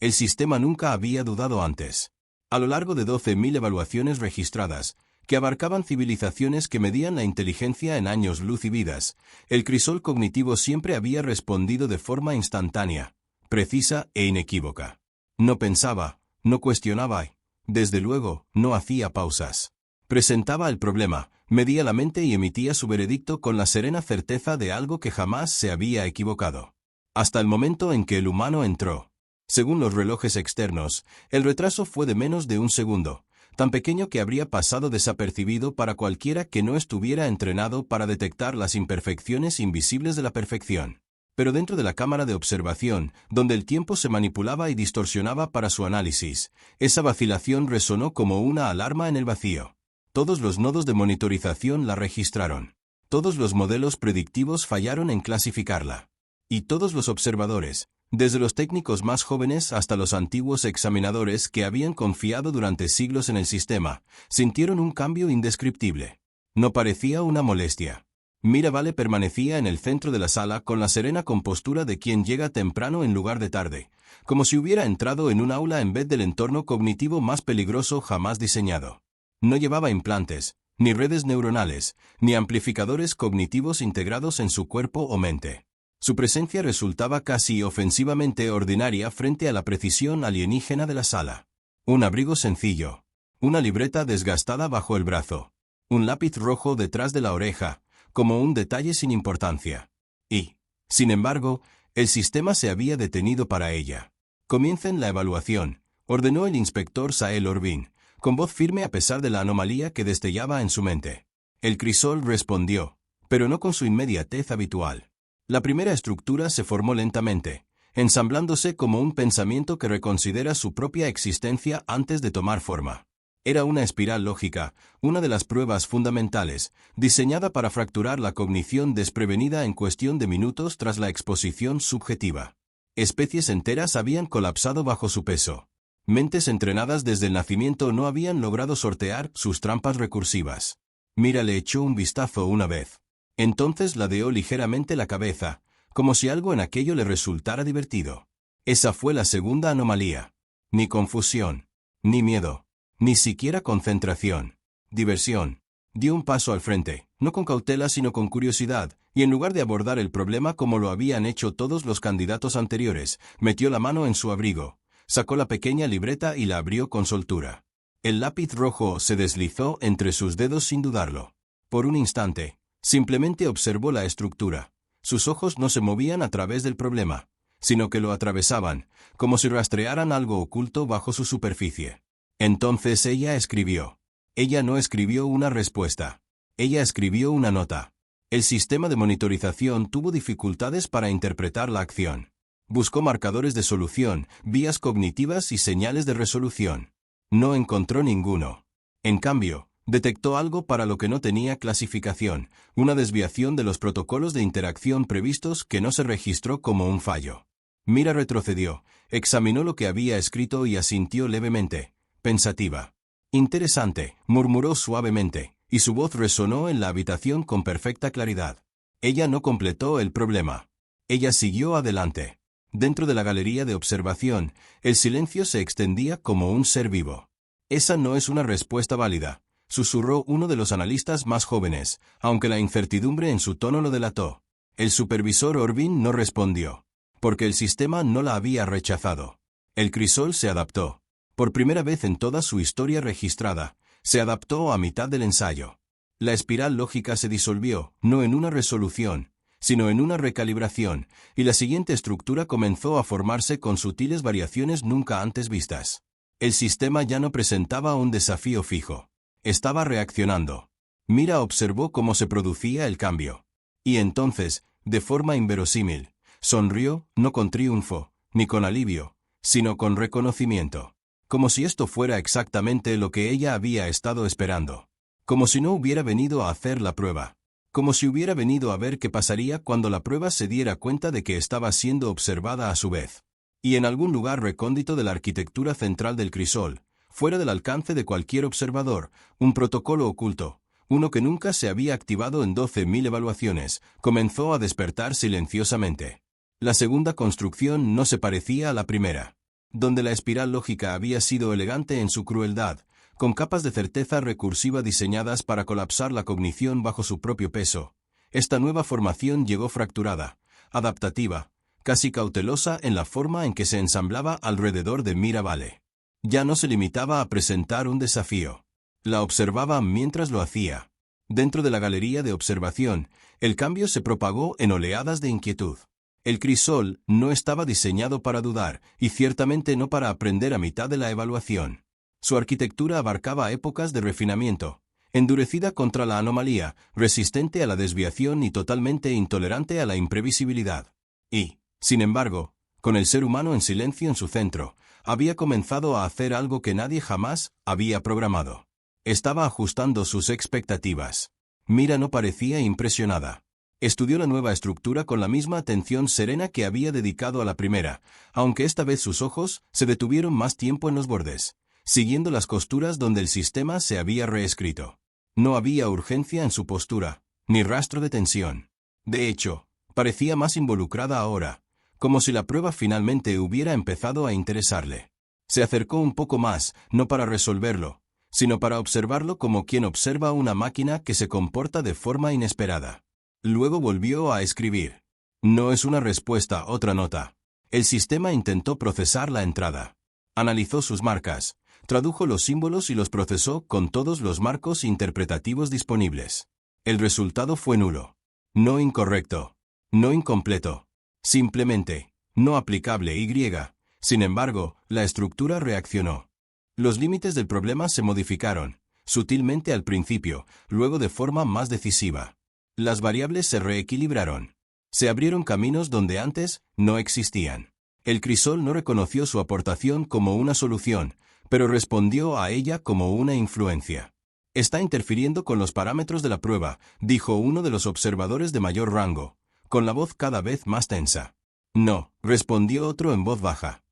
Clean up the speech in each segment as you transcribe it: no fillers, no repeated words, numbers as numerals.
El sistema nunca había dudado antes. A lo largo de 12.000 evaluaciones registradas, que abarcaban civilizaciones que medían la inteligencia en años luz y vidas, el crisol cognitivo siempre había respondido de forma instantánea, precisa e inequívoca. No pensaba, no cuestionaba y, desde luego, no hacía pausas. Presentaba el problema, medía la mente y emitía su veredicto con la serena certeza de algo que jamás se había equivocado. Hasta el momento en que el humano entró. Según los relojes externos, el retraso fue de menos de un segundo, tan pequeño que habría pasado desapercibido para cualquiera que no estuviera entrenado para detectar las imperfecciones invisibles de la perfección. Pero dentro de la cámara de observación, donde el tiempo se manipulaba y distorsionaba para su análisis, esa vacilación resonó como una alarma en el vacío. Todos los nodos de monitorización la registraron. Todos los modelos predictivos fallaron en clasificarla. Y todos los observadores, desde los técnicos más jóvenes hasta los antiguos examinadores que habían confiado durante siglos en el sistema, sintieron un cambio indescriptible. No parecía una molestia. Miravalle permanecía en el centro de la sala con la serena compostura de quien llega temprano en lugar de tarde, como si hubiera entrado en un aula en vez del entorno cognitivo más peligroso jamás diseñado. No llevaba implantes, ni redes neuronales, ni amplificadores cognitivos integrados en su cuerpo o mente. Su presencia resultaba casi ofensivamente ordinaria frente a la precisión alienígena de la sala. Un abrigo sencillo, una libreta desgastada bajo el brazo, un lápiz rojo detrás de la oreja, como un detalle sin importancia. Y, sin embargo, el sistema se había detenido para ella. Comiencen la evaluación, ordenó el inspector Sael Orvin, con voz firme a pesar de la anomalía que destellaba en su mente. El crisol respondió, pero no con su inmediatez habitual. La primera estructura se formó lentamente, ensamblándose como un pensamiento que reconsidera su propia existencia antes de tomar forma. Era una espiral lógica, una de las pruebas fundamentales, diseñada para fracturar la cognición desprevenida en cuestión de minutos tras la exposición subjetiva. Especies enteras habían colapsado bajo su peso. Mentes entrenadas desde el nacimiento no habían logrado sortear sus trampas recursivas. Mira le echó un vistazo una vez. Entonces ladeó ligeramente la cabeza, como si algo en aquello le resultara divertido. Esa fue la segunda anomalía. Ni confusión, ni miedo, ni siquiera concentración. Diversión. Dio un paso al frente, no con cautela sino con curiosidad, y en lugar de abordar el problema como lo habían hecho todos los candidatos anteriores, metió la mano en su abrigo, sacó la pequeña libreta y la abrió con soltura. El lápiz rojo se deslizó entre sus dedos sin dudarlo. Por un instante, simplemente observó la estructura. Sus ojos no se movían a través del problema, sino que lo atravesaban, como si rastrearan algo oculto bajo su superficie. Entonces ella escribió. Ella no escribió una respuesta. Ella escribió una nota. El sistema de monitorización tuvo dificultades para interpretar la acción. Buscó marcadores de solución, vías cognitivas y señales de resolución. No encontró ninguno. En cambio, detectó algo para lo que no tenía clasificación, una desviación de los protocolos de interacción previstos que no se registró como un fallo. Mira retrocedió, examinó lo que había escrito y asintió levemente, pensativa. Interesante, murmuró suavemente, y su voz resonó en la habitación con perfecta claridad. Ella no completó el problema. Ella siguió adelante. Dentro de la galería de observación, el silencio se extendía como un ser vivo. Esa no es una respuesta válida, susurró uno de los analistas más jóvenes, aunque la incertidumbre en su tono lo delató. El supervisor Orvin no respondió, porque el sistema no la había rechazado. El crisol se adaptó. Por primera vez en toda su historia registrada, se adaptó a mitad del ensayo. La espiral lógica se disolvió, no en una resolución, sino en una recalibración, y la siguiente estructura comenzó a formarse con sutiles variaciones nunca antes vistas. El sistema ya no presentaba un desafío fijo. Estaba reaccionando. Mira observó cómo se producía el cambio. Y entonces, de forma inverosímil, sonrió, no con triunfo, ni con alivio, sino con reconocimiento. Como si esto fuera exactamente lo que ella había estado esperando. Como si no hubiera venido a hacer la prueba. Como si hubiera venido a ver qué pasaría cuando la prueba se diera cuenta de que estaba siendo observada a su vez. Y en algún lugar recóndito de la arquitectura central del crisol, fuera del alcance de cualquier observador, un protocolo oculto, uno que nunca se había activado en 12.000 evaluaciones, comenzó a despertar silenciosamente. La segunda construcción no se parecía a la primera. Donde la espiral lógica había sido elegante en su crueldad, con capas de certeza recursiva diseñadas para colapsar la cognición bajo su propio peso, esta nueva formación llegó fracturada, adaptativa, casi cautelosa en la forma en que se ensamblaba alrededor de Mirabale. Ya no se limitaba a presentar un desafío. La observaba mientras lo hacía. Dentro de la galería de observación, el cambio se propagó en oleadas de inquietud. El crisol no estaba diseñado para dudar, y ciertamente no para aprender a mitad de la evaluación. Su arquitectura abarcaba épocas de refinamiento, endurecida contra la anomalía, resistente a la desviación y totalmente intolerante a la imprevisibilidad. Y, sin embargo, con el ser humano en silencio en su centro, había comenzado a hacer algo que nadie jamás había programado. Estaba ajustando sus expectativas. Mira no parecía impresionada. Estudió la nueva estructura con la misma atención serena que había dedicado a la primera, aunque esta vez sus ojos se detuvieron más tiempo en los bordes, siguiendo las costuras donde el sistema se había reescrito. No había urgencia en su postura, ni rastro de tensión. De hecho, parecía más involucrada ahora, como si la prueba finalmente hubiera empezado a interesarle. Se acercó un poco más, no para resolverlo, sino para observarlo como quien observa una máquina que se comporta de forma inesperada. Luego volvió a escribir. No es una respuesta, otra nota. El sistema intentó procesar la entrada. Analizó sus marcas, tradujo los símbolos y los procesó con todos los marcos interpretativos disponibles. El resultado fue nulo. No incorrecto. No incompleto. Simplemente, no aplicable y griega. Sin embargo, la estructura reaccionó. Los límites del problema se modificaron, sutilmente al principio, luego de forma más decisiva. Las variables se reequilibraron. Se abrieron caminos donde antes no existían. El crisol no reconoció su aportación como una solución, pero respondió a ella como una influencia. Está interfiriendo con los parámetros de la prueba, dijo uno de los observadores de mayor rango, con la voz cada vez más tensa. No, respondió otro en voz baja.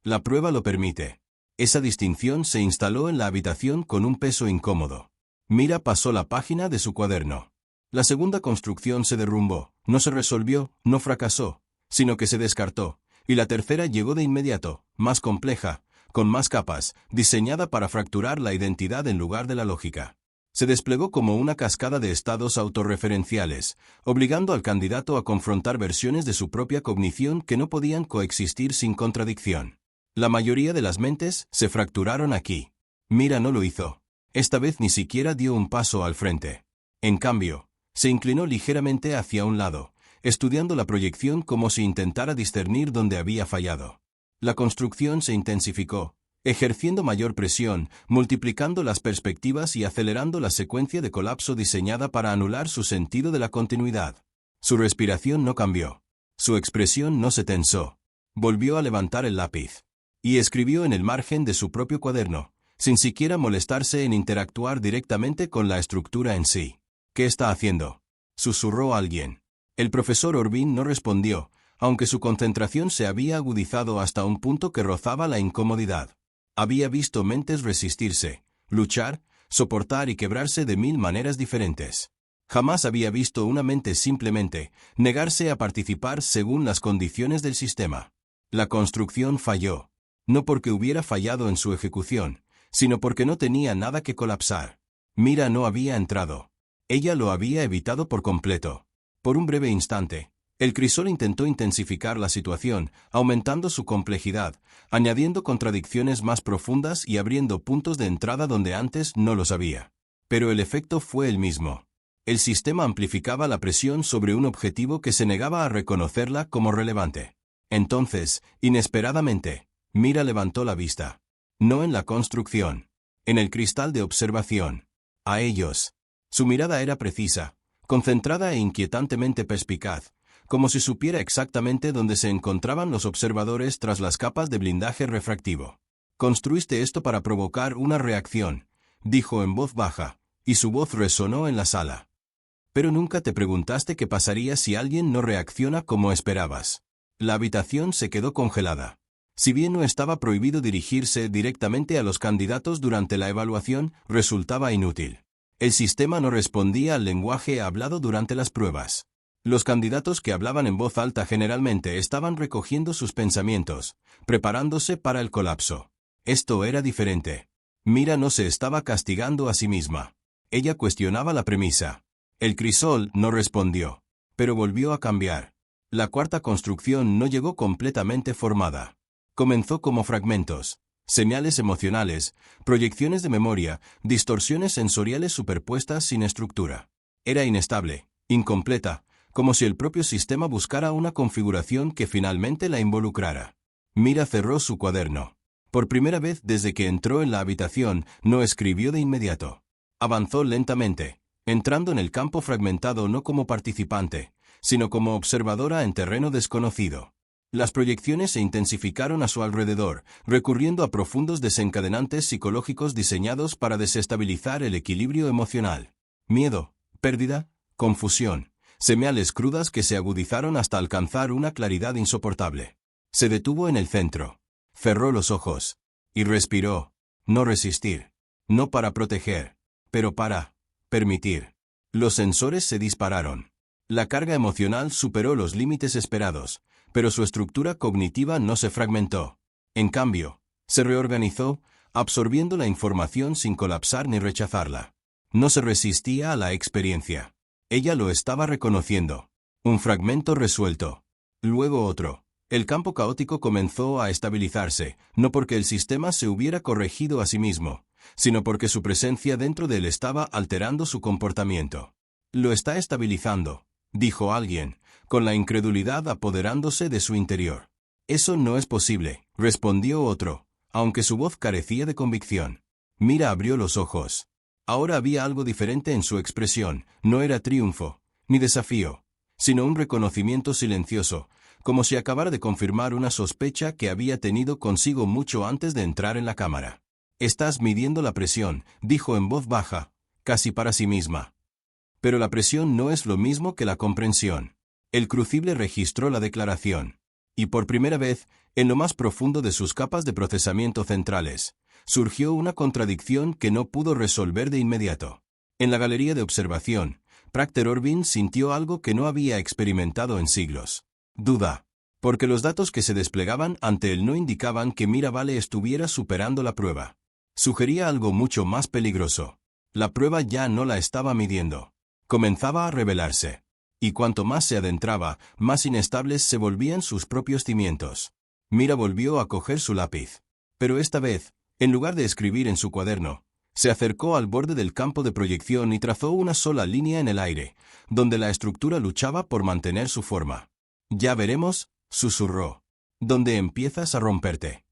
La prueba lo permite. Esa distinción se instaló en la habitación con un peso incómodo. Mira pasó la página de su cuaderno. La segunda construcción se derrumbó, no se resolvió, no fracasó, sino que se descartó, y la tercera llegó de inmediato, más compleja, con más capas, diseñada para fracturar la identidad en lugar de la lógica. Se desplegó como una cascada de estados autorreferenciales, obligando al candidato a confrontar versiones de su propia cognición que no podían coexistir sin contradicción. La mayoría de las mentes se fracturaron aquí. Mira no lo hizo. Esta vez ni siquiera dio un paso al frente. En cambio, se inclinó ligeramente hacia un lado, estudiando la proyección como si intentara discernir dónde había fallado. La construcción se intensificó, ejerciendo mayor presión, multiplicando las perspectivas y acelerando la secuencia de colapso diseñada para anular su sentido de la continuidad. Su respiración no cambió. Su expresión no se tensó. Volvió a levantar el lápiz. Y escribió en el margen de su propio cuaderno, sin siquiera molestarse en interactuar directamente con la estructura en sí. ¿Qué está haciendo?, susurró alguien. El profesor Orbin no respondió, aunque su concentración se había agudizado hasta un punto que rozaba la incomodidad. Había visto mentes resistirse, luchar, soportar y quebrarse de 1000 maneras diferentes. Jamás había visto una mente simplemente negarse a participar según las condiciones del sistema. La construcción falló, no porque hubiera fallado en su ejecución, sino porque no tenía nada que colapsar. Mira no había entrado. Ella lo había evitado por completo. Por un breve instante, el crisol intentó intensificar la situación, aumentando su complejidad, añadiendo contradicciones más profundas y abriendo puntos de entrada donde antes no los había. Pero el efecto fue el mismo. El sistema amplificaba la presión sobre un objetivo que se negaba a reconocerla como relevante. Entonces, inesperadamente, Mira levantó la vista. No en la construcción. En el cristal de observación. A ellos. Su mirada era precisa, concentrada e inquietantemente perspicaz, como si supiera exactamente dónde se encontraban los observadores tras las capas de blindaje refractivo. Construiste esto para provocar una reacción, dijo en voz baja, y su voz resonó en la sala. Pero nunca te preguntaste qué pasaría si alguien no reacciona como esperabas. La habitación se quedó congelada. Si bien no estaba prohibido dirigirse directamente a los candidatos durante la evaluación, resultaba inútil. El sistema no respondía al lenguaje hablado durante las pruebas. Los candidatos que hablaban en voz alta generalmente estaban recogiendo sus pensamientos, preparándose para el colapso. Esto era diferente. Mira no se estaba castigando a sí misma. Ella cuestionaba la premisa. El crisol no respondió, pero volvió a cambiar. La cuarta construcción no llegó completamente formada. Comenzó como fragmentos, señales emocionales, proyecciones de memoria, distorsiones sensoriales superpuestas sin estructura. Era inestable, incompleta, como si el propio sistema buscara una configuración que finalmente la involucrara. Mira cerró su cuaderno. Por primera vez desde que entró en la habitación, no escribió de inmediato. Avanzó lentamente, entrando en el campo fragmentado no como participante, sino como observadora en terreno desconocido. Las proyecciones se intensificaron a su alrededor, recurriendo a profundos desencadenantes psicológicos diseñados para desestabilizar el equilibrio emocional. Miedo, pérdida, confusión, señales crudas que se agudizaron hasta alcanzar una claridad insoportable. Se detuvo en el centro. Cerró los ojos. Y respiró. No resistir. No para proteger, pero para permitir. Los sensores se dispararon. La carga emocional superó los límites esperados, pero su estructura cognitiva no se fragmentó. En cambio, se reorganizó, absorbiendo la información sin colapsar ni rechazarla. No se resistía a la experiencia. Ella lo estaba reconociendo. Un fragmento resuelto. Luego otro. El campo caótico comenzó a estabilizarse, no porque el sistema se hubiera corregido a sí mismo, sino porque su presencia dentro de él estaba alterando su comportamiento. Lo está estabilizando, dijo alguien, con la incredulidad apoderándose de su interior. Eso no es posible, respondió otro, aunque su voz carecía de convicción. Mira abrió los ojos. Ahora había algo diferente en su expresión, no era triunfo, ni desafío, sino un reconocimiento silencioso, como si acabara de confirmar una sospecha que había tenido consigo mucho antes de entrar en la cámara. Estás midiendo la presión, dijo en voz baja, casi para sí misma. Pero la presión no es lo mismo que la comprensión. El crucible registró la declaración. Y por primera vez, en lo más profundo de sus capas de procesamiento centrales, surgió una contradicción que no pudo resolver de inmediato. En la galería de observación, Proctor Orvin sintió algo que no había experimentado en siglos. Duda. Porque los datos que se desplegaban ante él no indicaban que Miravalle estuviera superando la prueba. Sugería algo mucho más peligroso. La prueba ya no la estaba midiendo. Comenzaba a revelarse. Y cuanto más se adentraba, más inestables se volvían sus propios cimientos. Mira volvió a coger su lápiz. Pero esta vez, en lugar de escribir en su cuaderno, se acercó al borde del campo de proyección y trazó una sola línea en el aire, donde la estructura luchaba por mantener su forma. Ya veremos, susurró. ¿Dónde empiezas a romperte?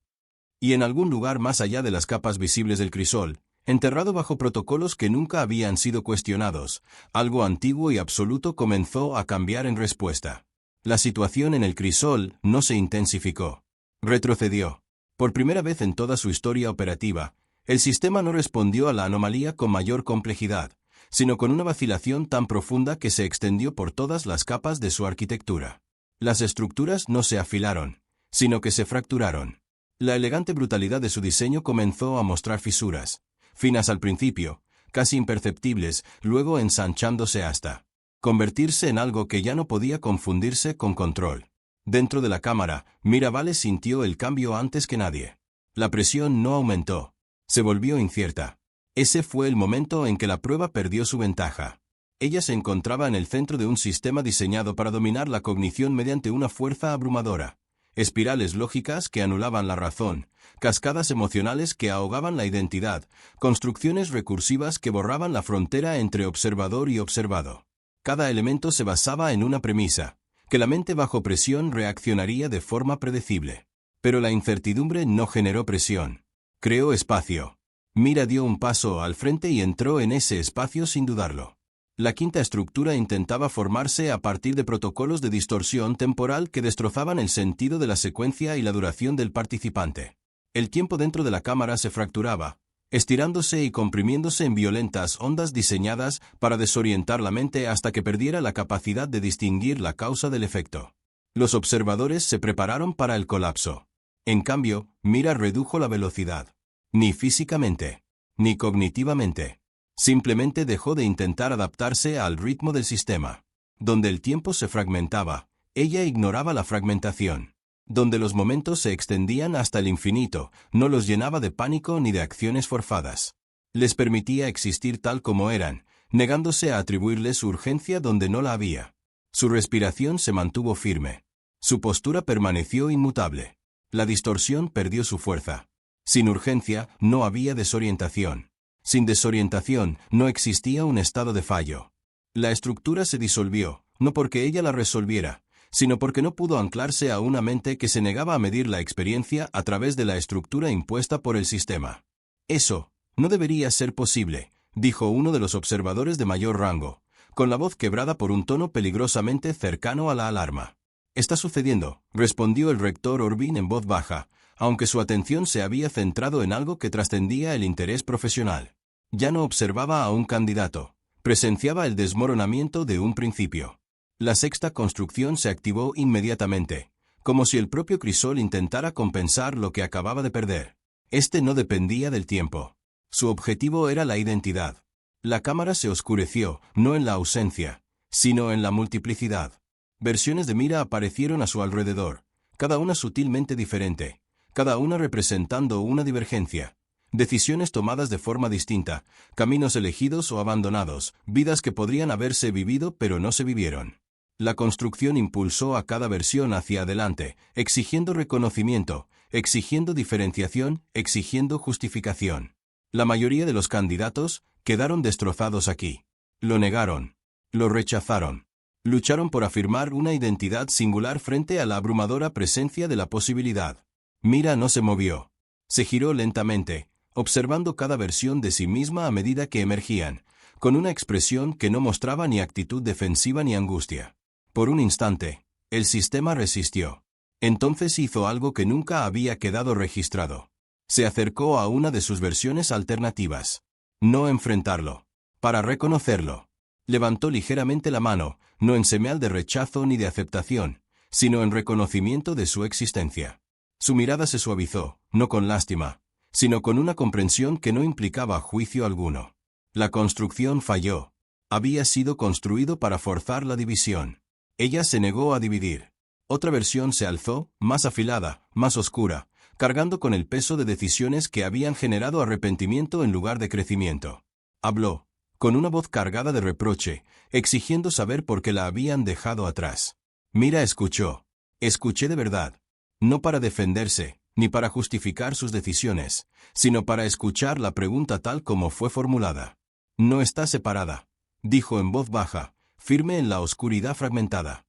Y en algún lugar más allá de las capas visibles del crisol, enterrado bajo protocolos que nunca habían sido cuestionados, algo antiguo y absoluto comenzó a cambiar en respuesta. La situación en el crisol no se intensificó. Retrocedió. Por primera vez en toda su historia operativa, el sistema no respondió a la anomalía con mayor complejidad, sino con una vacilación tan profunda que se extendió por todas las capas de su arquitectura. Las estructuras no se afilaron, sino que se fracturaron. La elegante brutalidad de su diseño comenzó a mostrar fisuras, finas al principio, casi imperceptibles, luego ensanchándose hasta convertirse en algo que ya no podía confundirse con control. Dentro de la cámara, Miravalle sintió el cambio antes que nadie. La presión no aumentó, se volvió incierta. Ese fue el momento en que la prueba perdió su ventaja. Ella se encontraba en el centro de un sistema diseñado para dominar la cognición mediante una fuerza abrumadora. Espirales lógicas que anulaban la razón, cascadas emocionales que ahogaban la identidad, construcciones recursivas que borraban la frontera entre observador y observado. Cada elemento se basaba en una premisa, que la mente bajo presión reaccionaría de forma predecible. Pero la incertidumbre no generó presión. Creó espacio. Mira dio un paso al frente y entró en ese espacio sin dudarlo. La quinta estructura intentaba formarse a partir de protocolos de distorsión temporal que destrozaban el sentido de la secuencia y la duración del participante. El tiempo dentro de la cámara se fracturaba, estirándose y comprimiéndose en violentas ondas diseñadas para desorientar la mente hasta que perdiera la capacidad de distinguir la causa del efecto. Los observadores se prepararon para el colapso. En cambio, Mira redujo la velocidad. Ni físicamente, ni cognitivamente. Simplemente dejó de intentar adaptarse al ritmo del sistema. Donde el tiempo se fragmentaba, ella ignoraba la fragmentación. Donde los momentos se extendían hasta el infinito, no los llenaba de pánico ni de acciones forzadas. Les permitía existir tal como eran, negándose a atribuirles su urgencia donde no la había. Su respiración se mantuvo firme. Su postura permaneció inmutable. La distorsión perdió su fuerza. Sin urgencia, no había desorientación. Sin desorientación, no existía un estado de fallo. La estructura se disolvió, no porque ella la resolviera, sino porque no pudo anclarse a una mente que se negaba a medir la experiencia a través de la estructura impuesta por el sistema. Eso no debería ser posible, dijo uno de los observadores de mayor rango, con la voz quebrada por un tono peligrosamente cercano a la alarma. «Está sucediendo», respondió el rector Orvin en voz baja, aunque su atención se había centrado en algo que trascendía el interés profesional. Ya no observaba a un candidato, presenciaba el desmoronamiento de un principio. La sexta construcción se activó inmediatamente, como si el propio crisol intentara compensar lo que acababa de perder. Este no dependía del tiempo. Su objetivo era la identidad. La cámara se oscureció, no en la ausencia, sino en la multiplicidad. Versiones de Mira aparecieron a su alrededor, cada una sutilmente diferente, cada una representando una divergencia. Decisiones tomadas de forma distinta, caminos elegidos o abandonados, vidas que podrían haberse vivido pero no se vivieron. La construcción impulsó a cada versión hacia adelante, exigiendo reconocimiento, exigiendo diferenciación, exigiendo justificación. La mayoría de los candidatos quedaron destrozados aquí. Lo negaron. Lo rechazaron. Lucharon por afirmar una identidad singular frente a la abrumadora presencia de la posibilidad. Mira no se movió. Se giró lentamente, observando cada versión de sí misma a medida que emergían, con una expresión que no mostraba ni actitud defensiva ni angustia. Por un instante, el sistema resistió. Entonces hizo algo que nunca había quedado registrado. Se acercó a una de sus versiones alternativas. No enfrentarlo. Para reconocerlo. Levantó ligeramente la mano, no en señal de rechazo ni de aceptación, sino en reconocimiento de su existencia. Su mirada se suavizó, no con lástima, sino con una comprensión que no implicaba juicio alguno. La construcción falló. Había sido construido para forzar la división. Ella se negó a dividir. Otra versión se alzó, más afilada, más oscura, cargando con el peso de decisiones que habían generado arrepentimiento en lugar de crecimiento. Habló, con una voz cargada de reproche, exigiendo saber por qué la habían dejado atrás. Mira escuchó. Escuché de verdad. No para defenderse, ni para justificar sus decisiones, sino para escuchar la pregunta tal como fue formulada. No está separada, dijo en voz baja, firme en la oscuridad fragmentada.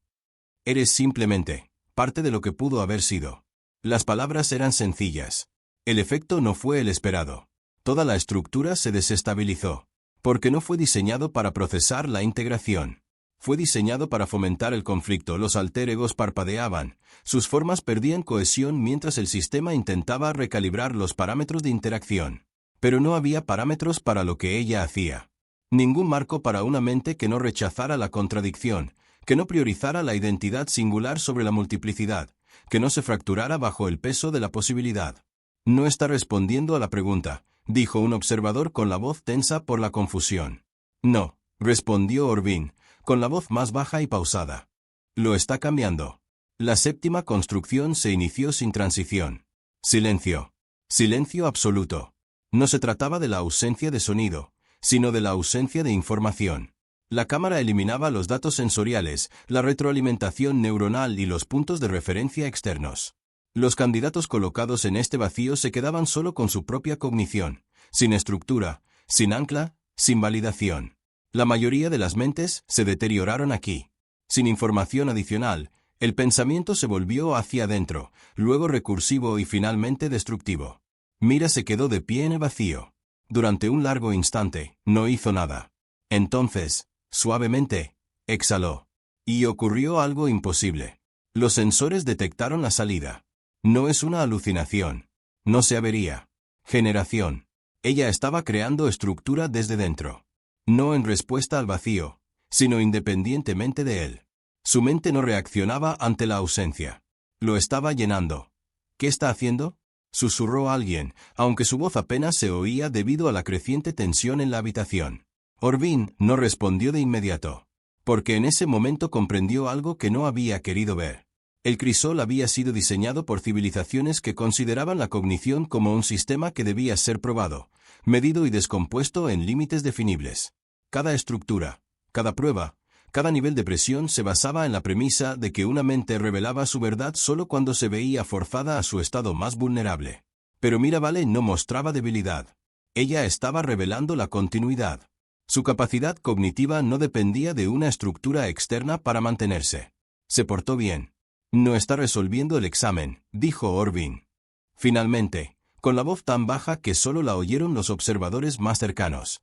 Eres simplemente parte de lo que pudo haber sido. Las palabras eran sencillas. El efecto no fue el esperado. Toda la estructura se desestabilizó, porque no fue diseñado para procesar la integración. Fue diseñado para fomentar el conflicto. Los alter egos parpadeaban, sus formas perdían cohesión mientras el sistema intentaba recalibrar los parámetros de interacción. Pero no había parámetros para lo que ella hacía. Ningún marco para una mente que no rechazara la contradicción, que no priorizara la identidad singular sobre la multiplicidad, que no se fracturara bajo el peso de la posibilidad. No está respondiendo a la pregunta, dijo un observador con la voz tensa por la confusión. No, respondió Orvin, con la voz más baja y pausada. Lo está cambiando. La séptima construcción se inició sin transición. Silencio. Silencio absoluto. No se trataba de la ausencia de sonido, sino de la ausencia de información. La cámara eliminaba los datos sensoriales, la retroalimentación neuronal y los puntos de referencia externos. Los candidatos colocados en este vacío se quedaban solo con su propia cognición, sin estructura, sin ancla, sin validación. La mayoría de las mentes se deterioraron aquí. Sin información adicional, el pensamiento se volvió hacia adentro, luego recursivo y finalmente destructivo. Mira se quedó de pie en el vacío. Durante un largo instante, no hizo nada. Entonces, suavemente, exhaló. Y ocurrió algo imposible. Los sensores detectaron la salida. No es una alucinación. No se avería. Generación. Ella estaba creando estructura desde dentro. No en respuesta al vacío, sino independientemente de él. Su mente no reaccionaba ante la ausencia. Lo estaba llenando. ¿Qué está haciendo?, susurró alguien, aunque su voz apenas se oía debido a la creciente tensión en la habitación. Orvin no respondió de inmediato. porque en ese momento comprendió algo que no había querido ver. El crisol había sido diseñado por civilizaciones que consideraban la cognición como un sistema que debía ser probado, medido y descompuesto en límites definibles. Cada estructura, cada prueba, cada nivel de presión se basaba en la premisa de que una mente revelaba su verdad solo cuando se veía forzada a su estado más vulnerable. Pero Mirabale no mostraba debilidad. Ella estaba revelando la continuidad. Su capacidad cognitiva no dependía de una estructura externa para mantenerse. Se portó bien. No está resolviendo el examen, dijo Orvin. Finalmente, con la voz tan baja que solo la oyeron los observadores más cercanos.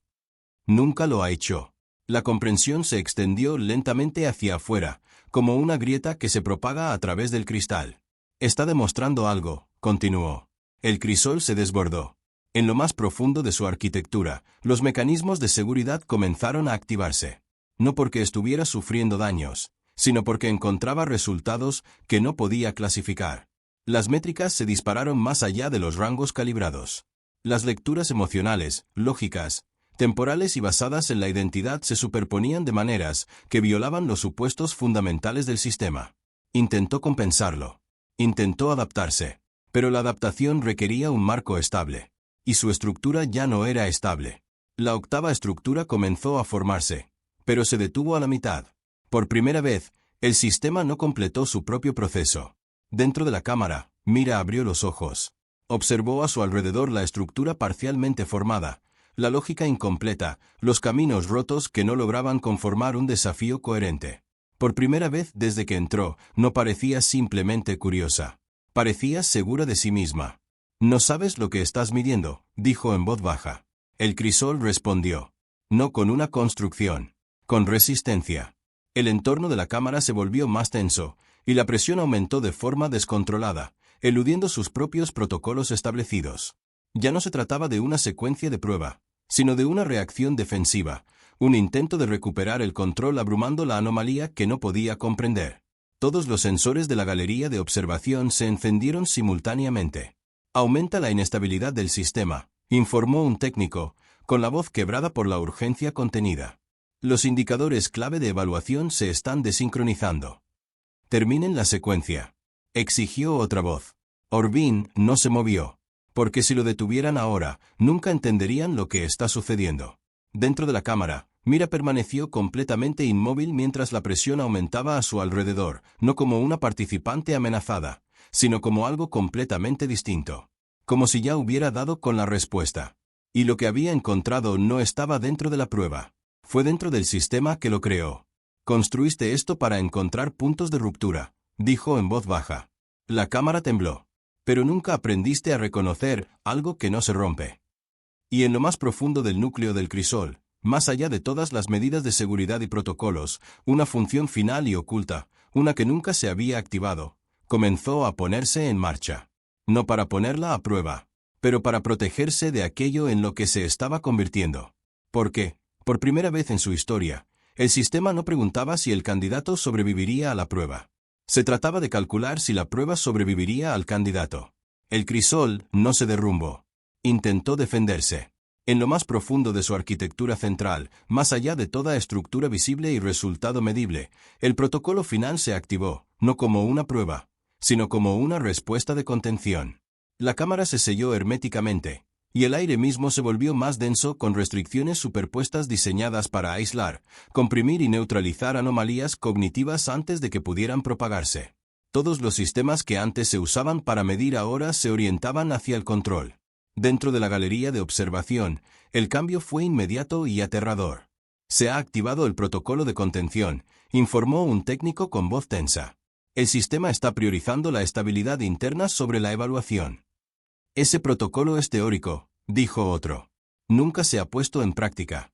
Nunca lo ha hecho. La comprensión se extendió lentamente hacia afuera, como una grieta que se propaga a través del cristal. Está demostrando algo, continuó. El crisol se desbordó. En lo más profundo de su arquitectura, los mecanismos de seguridad comenzaron a activarse. No porque estuviera sufriendo daños, sino porque encontraba resultados que no podía clasificar. Las métricas se dispararon más allá de los rangos calibrados. Las lecturas emocionales, lógicas, temporales y basadas en la identidad se superponían de maneras que violaban los supuestos fundamentales del sistema. Intentó compensarlo. Intentó adaptarse. Pero la adaptación requería un marco estable. Y su estructura ya no era estable. La octava estructura comenzó a formarse, pero se detuvo a la mitad. Por primera vez, el sistema no completó su propio proceso. Dentro de la cámara, Mira abrió los ojos. Observó a su alrededor la estructura parcialmente formada, la lógica incompleta, los caminos rotos que no lograban conformar un desafío coherente. Por primera vez desde que entró, no parecía simplemente curiosa. Parecía segura de sí misma. «No sabes lo que estás midiendo», dijo en voz baja. El crisol respondió. «No con una construcción. Con resistencia». El entorno de la cámara se volvió más tenso, y la presión aumentó de forma descontrolada, eludiendo sus propios protocolos establecidos. Ya no se trataba de una secuencia de prueba, sino de una reacción defensiva, un intento de recuperar el control abrumando la anomalía que no podía comprender. Todos los sensores de la galería de observación se encendieron simultáneamente. «Aumenta la inestabilidad del sistema», informó un técnico, con la voz quebrada por la urgencia contenida. «Los indicadores clave de evaluación se están desincronizando». «Terminen la secuencia», exigió otra voz. Orvin no se movió, porque si lo detuvieran ahora, nunca entenderían lo que está sucediendo. Dentro de la cámara, Mira permaneció completamente inmóvil mientras la presión aumentaba a su alrededor, no como una participante amenazada, sino como algo completamente distinto. Como si ya hubiera dado con la respuesta. Y lo que había encontrado no estaba dentro de la prueba. Fue dentro del sistema que lo creó. «Construiste esto para encontrar puntos de ruptura», dijo en voz baja. La cámara tembló. «Pero nunca aprendiste a reconocer algo que no se rompe». Y en lo más profundo del núcleo del crisol, más allá de todas las medidas de seguridad y protocolos, una función final y oculta, una que nunca se había activado, comenzó a ponerse en marcha. No para ponerla a prueba, pero para protegerse de aquello en lo que se estaba convirtiendo. Porque, por primera vez en su historia, el sistema no preguntaba si el candidato sobreviviría a la prueba. Se trataba de calcular si la prueba sobreviviría al candidato. El crisol no se derrumbó. Intentó defenderse. En lo más profundo de su arquitectura central, más allá de toda estructura visible y resultado medible, el protocolo final se activó, no como una prueba, sino como una respuesta de contención. La cámara se selló herméticamente, y el aire mismo se volvió más denso con restricciones superpuestas diseñadas para aislar, comprimir y neutralizar anomalías cognitivas antes de que pudieran propagarse. Todos los sistemas que antes se usaban para medir ahora se orientaban hacia el control. Dentro de la galería de observación, el cambio fue inmediato y aterrador. «Se ha activado el protocolo de contención», informó un técnico con voz tensa. «El sistema está priorizando la estabilidad interna sobre la evaluación». «Ese protocolo es teórico», dijo otro. «Nunca se ha puesto en práctica».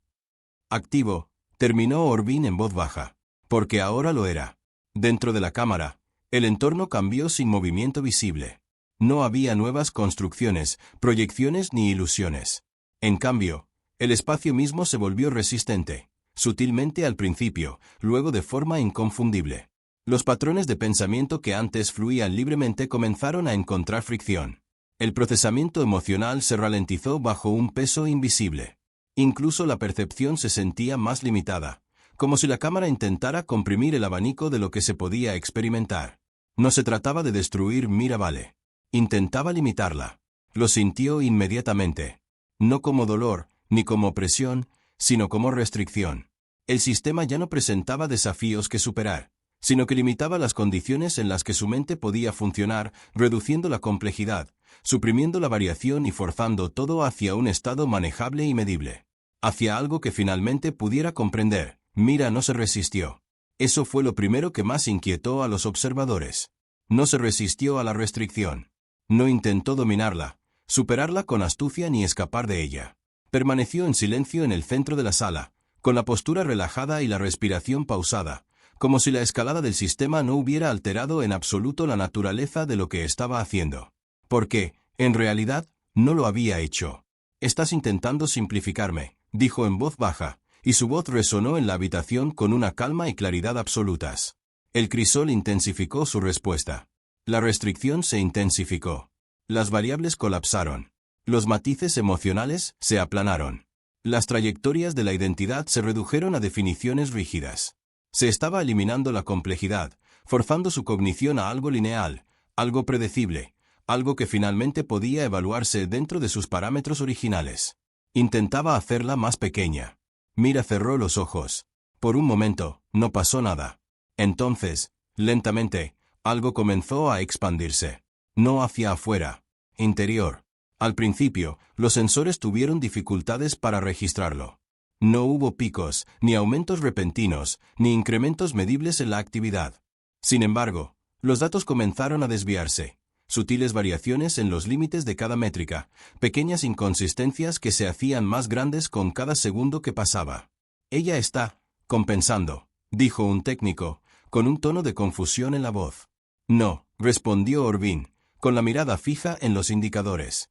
«Activo», terminó Orvin en voz baja. Porque ahora lo era. Dentro de la cámara, el entorno cambió sin movimiento visible. No había nuevas construcciones, proyecciones ni ilusiones. En cambio, el espacio mismo se volvió resistente, sutilmente al principio, luego de forma inconfundible. Los patrones de pensamiento que antes fluían libremente comenzaron a encontrar fricción. El procesamiento emocional se ralentizó bajo un peso invisible. Incluso la percepción se sentía más limitada, como si la cámara intentara comprimir el abanico de lo que se podía experimentar. No se trataba de destruir Mira Vale. Intentaba limitarla. Lo sintió inmediatamente. No como dolor, ni como opresión, sino como restricción. El sistema ya no presentaba desafíos que superar, sino que limitaba las condiciones en las que su mente podía funcionar, reduciendo la complejidad, suprimiendo la variación y forzando todo hacia un estado manejable y medible. Hacia algo que finalmente pudiera comprender. Mira no se resistió. Eso fue lo primero que más inquietó a los observadores. No se resistió a la restricción. No intentó dominarla, superarla con astucia ni escapar de ella. Permaneció en silencio en el centro de la sala, con la postura relajada y la respiración pausada, como si la escalada del sistema no hubiera alterado en absoluto la naturaleza de lo que estaba haciendo. Porque, en realidad, no lo había hecho. «Estás intentando simplificarme», dijo en voz baja, y su voz resonó en la habitación con una calma y claridad absolutas. El crisol intensificó su respuesta. La restricción se intensificó. Las variables colapsaron. Los matices emocionales se aplanaron. Las trayectorias de la identidad se redujeron a definiciones rígidas. Se estaba eliminando la complejidad, forzando su cognición a algo lineal, algo predecible, algo que finalmente podía evaluarse dentro de sus parámetros originales. Intentaba hacerla más pequeña. Mira cerró los ojos. Por un momento, no pasó nada. Entonces, lentamente, algo comenzó a expandirse. No hacia afuera, interior. Al principio, los sensores tuvieron dificultades para registrarlo. No hubo picos, ni aumentos repentinos, ni incrementos medibles en la actividad. Sin embargo, los datos comenzaron a desviarse. Sutiles variaciones en los límites de cada métrica, pequeñas inconsistencias que se hacían más grandes con cada segundo que pasaba. «Ella está compensando», dijo un técnico, con un tono de confusión en la voz. «No», respondió Orvin, con la mirada fija en los indicadores.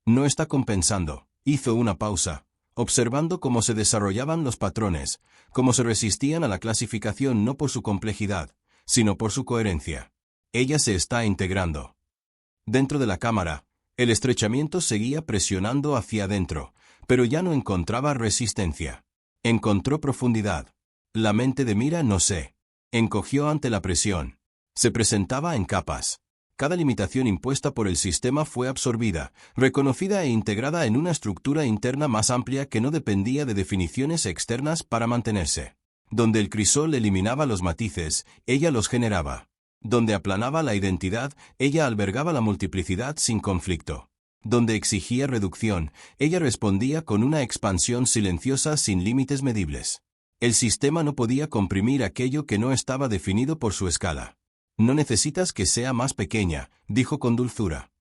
«No está compensando», hizo una pausa, observando cómo se desarrollaban los patrones, cómo se resistían a la clasificación no por su complejidad, sino por su coherencia. «Ella se está integrando». Dentro de la cámara, el estrechamiento seguía presionando hacia adentro, pero ya no encontraba resistencia. Encontró profundidad. La mente de Mira no se encogió ante la presión. Se presentaba en capas. Cada limitación impuesta por el sistema fue absorbida, reconocida e integrada en una estructura interna más amplia que no dependía de definiciones externas para mantenerse. Donde el crisol eliminaba los matices, ella los generaba. Donde aplanaba la identidad, ella albergaba la multiplicidad sin conflicto. Donde exigía reducción, ella respondía con una expansión silenciosa sin límites medibles. El sistema no podía comprimir aquello que no estaba definido por su escala. «No necesitas que sea más pequeña», dijo con dulzura.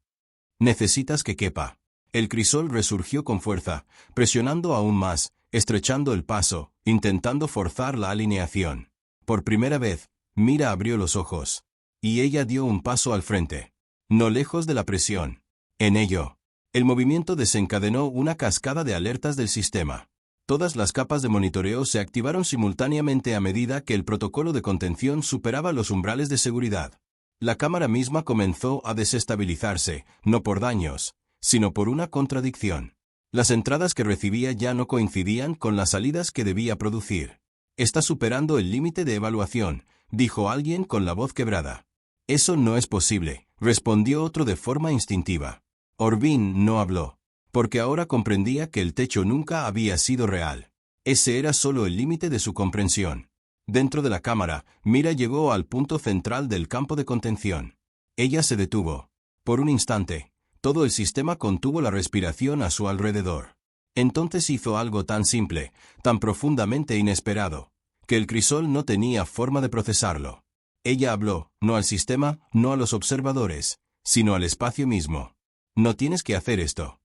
«Necesitas que quepa». El crisol resurgió con fuerza, presionando aún más, estrechando el paso, intentando forzar la alineación. Por primera vez, Mira abrió los ojos. Y ella dio un paso al frente. No lejos de la presión. En ello, el movimiento desencadenó una cascada de alertas del sistema. Todas las capas de monitoreo se activaron simultáneamente a medida que el protocolo de contención superaba los umbrales de seguridad. La cámara misma comenzó a desestabilizarse, no por daños, sino por una contradicción. Las entradas que recibía ya no coincidían con las salidas que debía producir. «Está superando el límite de evaluación», dijo alguien con la voz quebrada. «Eso no es posible», respondió otro de forma instintiva. Orvin no habló, porque ahora comprendía que el techo nunca había sido real. Ese era solo el límite de su comprensión. Dentro de la cámara, Mira llegó al punto central del campo de contención. Ella se detuvo. Por un instante, todo el sistema contuvo la respiración a su alrededor. Entonces hizo algo tan simple, tan profundamente inesperado, que el crisol no tenía forma de procesarlo. Ella habló, no al sistema, no a los observadores, sino al espacio mismo. «No tienes que hacer esto».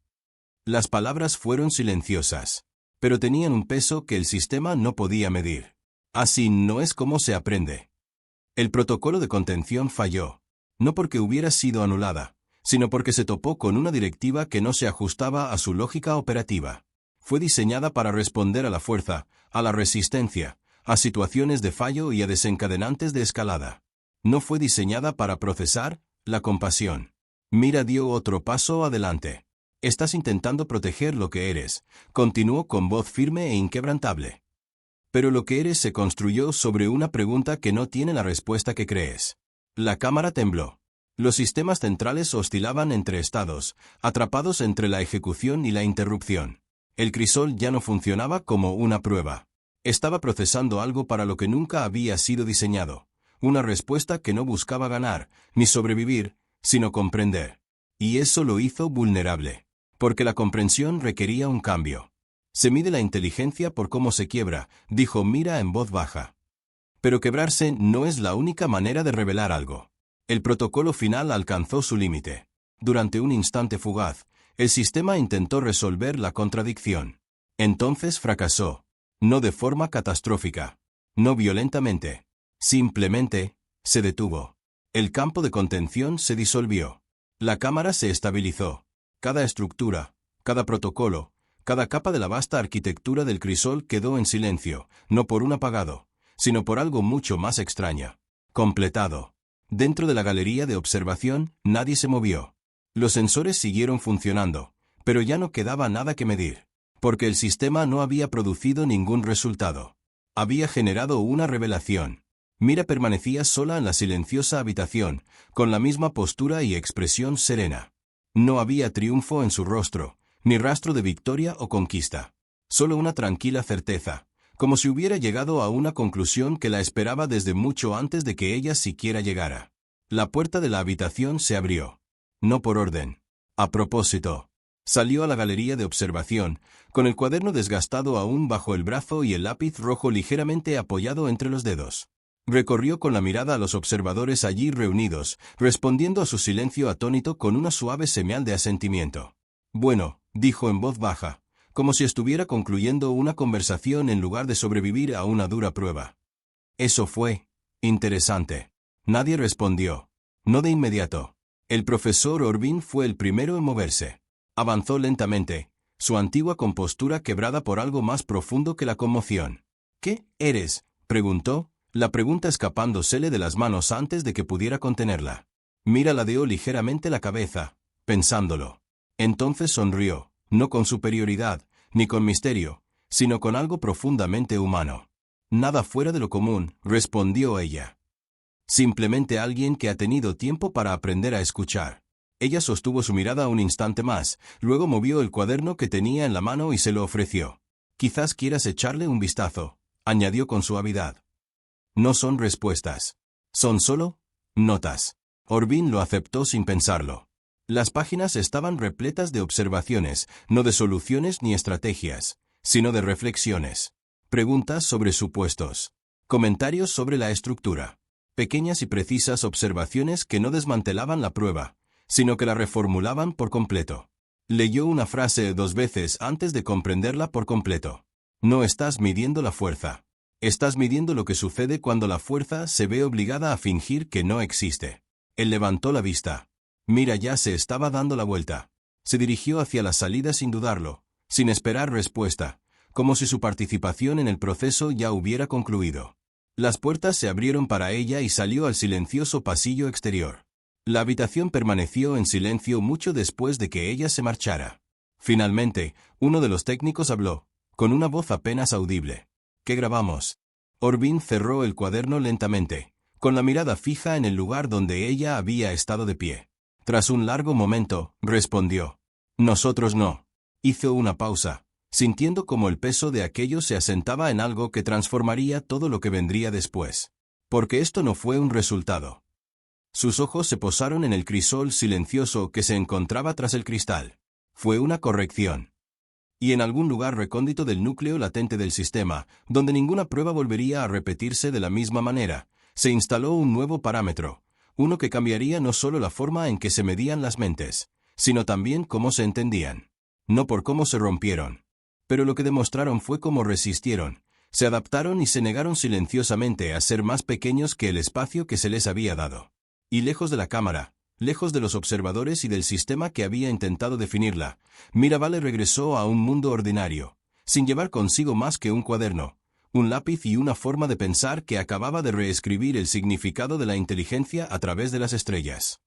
Las palabras fueron silenciosas, pero tenían un peso que el sistema no podía medir. Así no es como se aprende. El protocolo de contención falló, no porque hubiera sido anulada, sino porque se topó con una directiva que no se ajustaba a su lógica operativa. Fue diseñada para responder a la fuerza, a la resistencia, a situaciones de fallo y a desencadenantes de escalada. No fue diseñada para procesar la compasión. Mira dio otro paso adelante. «Estás intentando proteger lo que eres», continuó con voz firme e inquebrantable. Pero lo que eres se construyó sobre una pregunta que no tiene la respuesta que crees. La cámara tembló. Los sistemas centrales oscilaban entre estados, atrapados entre la ejecución y la interrupción. El crisol ya no funcionaba como una prueba. Estaba procesando algo para lo que nunca había sido diseñado. Una respuesta que no buscaba ganar, ni sobrevivir, sino comprender. Y eso lo hizo vulnerable. Porque la comprensión requería un cambio. Se mide la inteligencia por cómo se quiebra, dijo Mira en voz baja. Pero quebrarse no es la única manera de revelar algo. El protocolo final alcanzó su límite. Durante un instante fugaz, el sistema intentó resolver la contradicción. Entonces fracasó. No de forma catastrófica. No violentamente. Simplemente, se detuvo. El campo de contención se disolvió. La cámara se estabilizó. Cada estructura, cada protocolo, cada capa de la vasta arquitectura del crisol quedó en silencio, no por un apagado, sino por algo mucho más extraño. Completado. Dentro de la galería de observación, nadie se movió. Los sensores siguieron funcionando, pero ya no quedaba nada que medir, porque el sistema no había producido ningún resultado. Había generado una revelación. Mira permanecía sola en la silenciosa habitación, con la misma postura y expresión serena. No había triunfo en su rostro, ni rastro de victoria o conquista. Solo una tranquila certeza, como si hubiera llegado a una conclusión que la esperaba desde mucho antes de que ella siquiera llegara. La puerta de la habitación se abrió. No por orden. A propósito. Salió a la galería de observación, con el cuaderno desgastado aún bajo el brazo y el lápiz rojo ligeramente apoyado entre los dedos. Recorrió con la mirada a los observadores allí reunidos, respondiendo a su silencio atónito con una suave señal de asentimiento. Bueno, dijo en voz baja, como si estuviera concluyendo una conversación en lugar de sobrevivir a una dura prueba. Eso fue interesante. Nadie respondió. No de inmediato. El profesor Orvin fue el primero en moverse. Avanzó lentamente, su antigua compostura quebrada por algo más profundo que la conmoción. ¿Qué eres?, preguntó, la pregunta escapándosele de las manos antes de que pudiera contenerla. Mira ladeó ligeramente la cabeza, pensándolo. Entonces sonrió, no con superioridad, ni con misterio, sino con algo profundamente humano. Nada fuera de lo común, respondió ella. Simplemente alguien que ha tenido tiempo para aprender a escuchar. Ella sostuvo su mirada un instante más, luego movió el cuaderno que tenía en la mano y se lo ofreció. Quizás quieras echarle un vistazo, añadió con suavidad. No son respuestas. Son solo notas. Orvin lo aceptó sin pensarlo. Las páginas estaban repletas de observaciones, no de soluciones ni estrategias, sino de reflexiones. Preguntas sobre supuestos. Comentarios sobre la estructura. Pequeñas y precisas observaciones que no desmantelaban la prueba, sino que la reformulaban por completo. Leyó una frase 2 veces antes de comprenderla por completo. No estás midiendo la fuerza. Estás midiendo lo que sucede cuando la fuerza se ve obligada a fingir que no existe. Él levantó la vista. Mira ya se estaba dando la vuelta. Se dirigió hacia la salida sin dudarlo, sin esperar respuesta, como si su participación en el proceso ya hubiera concluido. Las puertas se abrieron para ella y salió al silencioso pasillo exterior. La habitación permaneció en silencio mucho después de que ella se marchara. Finalmente, uno de los técnicos habló, con una voz apenas audible. ¿Qué grabamos? Orvin cerró el cuaderno lentamente, con la mirada fija en el lugar donde ella había estado de pie. Tras un largo momento, respondió. Nosotros no. Hizo una pausa, sintiendo como el peso de aquello se asentaba en algo que transformaría todo lo que vendría después. Porque esto no fue un resultado. Sus ojos se posaron en el crisol silencioso que se encontraba tras el cristal. Fue una corrección. Y en algún lugar recóndito del núcleo latente del sistema, donde ninguna prueba volvería a repetirse de la misma manera, se instaló un nuevo parámetro, uno que cambiaría no solo la forma en que se medían las mentes, sino también cómo se entendían. No por cómo se rompieron. Pero lo que demostraron fue cómo resistieron, se adaptaron y se negaron silenciosamente a ser más pequeños que el espacio que se les había dado. Y lejos de la cámara, lejos de los observadores y del sistema que había intentado definirla, Mirabale regresó a un mundo ordinario, sin llevar consigo más que un cuaderno, un lápiz y una forma de pensar que acababa de reescribir el significado de la inteligencia a través de las estrellas.